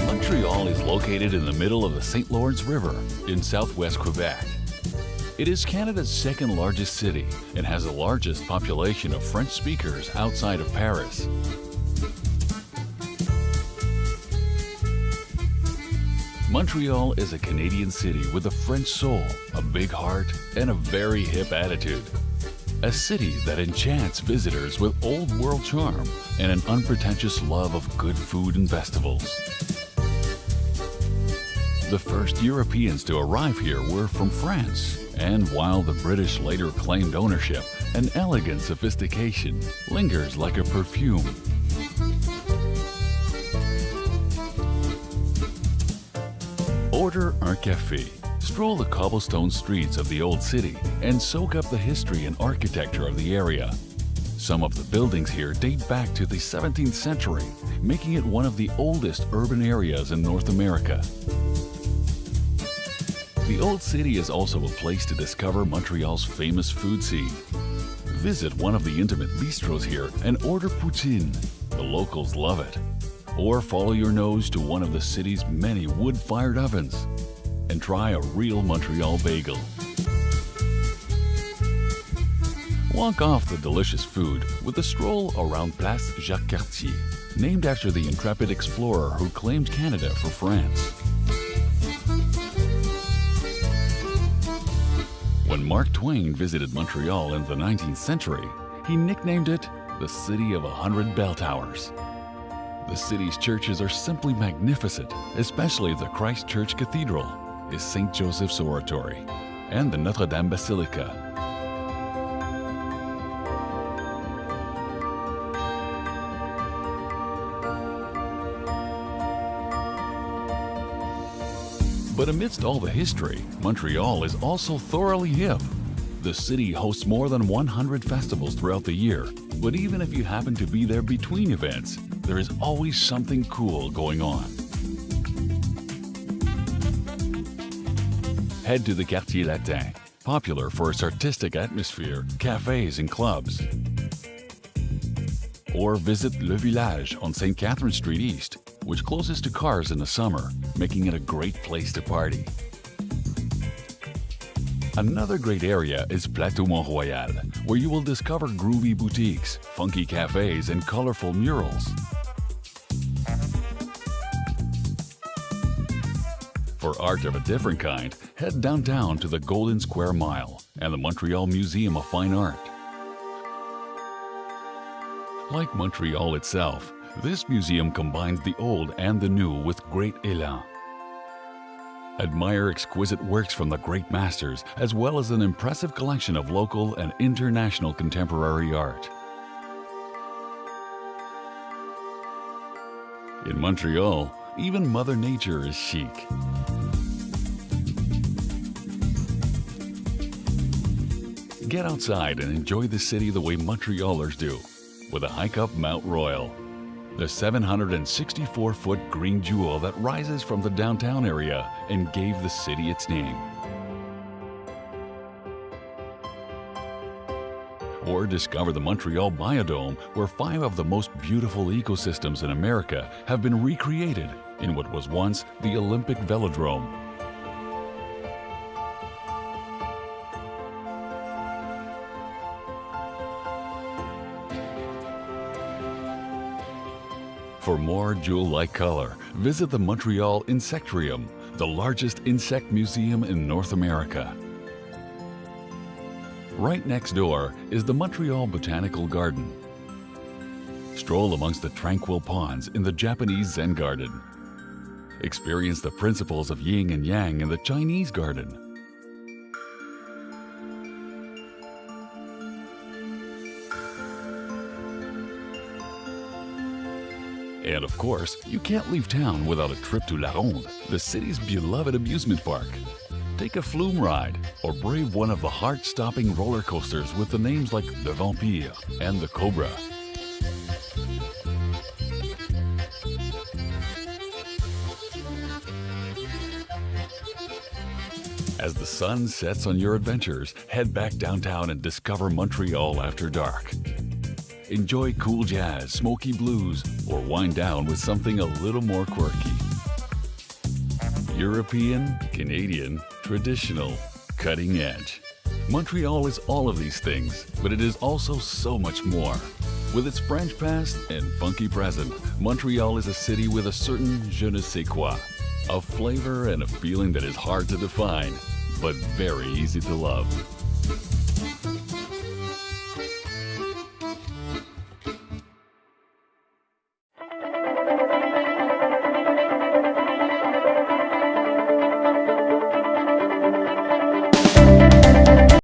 Montreal is located in the middle of the St. Lawrence River in southwest Quebec. It is Canada's second largest city and has the largest population of French speakers outside of Paris. Montreal is a Canadian city with a French soul, a big heart, and a very hip attitude. A city that enchants visitors with old world charm and an unpretentious love of good food and festivals. The first Europeans to arrive here were from France, and while the British later claimed ownership, an elegant sophistication lingers like a perfume. Order un café, stroll the cobblestone streets of the old city, and soak up the history and architecture of the area. Some of the buildings here date back to the 17th century, making it one of the oldest urban areas in North America. The Old City is also a place to discover Montreal's famous food scene. Visit one of the intimate bistros here and order poutine. The locals love it. Or follow your nose to one of the city's many wood-fired ovens and try a real Montreal bagel. Walk off the delicious food with a stroll around Place Jacques-Cartier, named after the intrepid explorer who claimed Canada for France. When Mark Twain visited Montreal in the 19th century, he nicknamed it the City of 100 Bell Towers. The city's churches are simply magnificent, especially the Christ Church Cathedral, is St. Joseph's Oratory, and the Notre Dame Basilica. But amidst all the history, Montreal is also thoroughly hip. The city hosts more than 100 festivals throughout the year, but even if you happen to be there between events, there is always something cool going on. Head to the Quartier Latin, popular for its artistic atmosphere, cafes and clubs. Or visit Le Village on St. Catherine Street East, which closes to cars in the summer, making it a great place to party. Another great area is Plateau Mont-Royal, where you will discover groovy boutiques, funky cafes, and colorful murals. For art of a different kind, head downtown to the Golden Square Mile and the Montreal Museum of Fine Art. Like Montreal itself, this museum combines the old and the new with great élan. Admire exquisite works from the great masters, as well as an impressive collection of local and international contemporary art. In Montreal, even Mother Nature is chic. Get outside and enjoy the city the way Montrealers do, with a hike up Mount Royal, the 764-foot green jewel that rises from the downtown area and gave the city its name. Or discover the Montreal Biodome, where 5 of the most beautiful ecosystems in America have been recreated in what was once the Olympic Velodrome. For more jewel-like color, visit the Montreal Insectarium, the largest insect museum in North America. Right next door is the Montreal Botanical Garden. Stroll amongst the tranquil ponds in the Japanese Zen Garden. Experience the principles of yin and yang in the Chinese Garden. And of course, you can't leave town without a trip to La Ronde, the city's beloved amusement park. Take a flume ride or brave one of the heart-stopping roller coasters with the names like the Vampire and the Cobra. As the sun sets on your adventures, head back downtown and discover Montreal after dark. Enjoy cool jazz, smoky blues, or wind down with something a little more quirky. European, Canadian, traditional, cutting edge. Montreal is all of these things, but it is also so much more. With its French past and funky present, Montreal is a city with a certain je ne sais quoi, a flavor and a feeling that is hard to define, but very easy to love.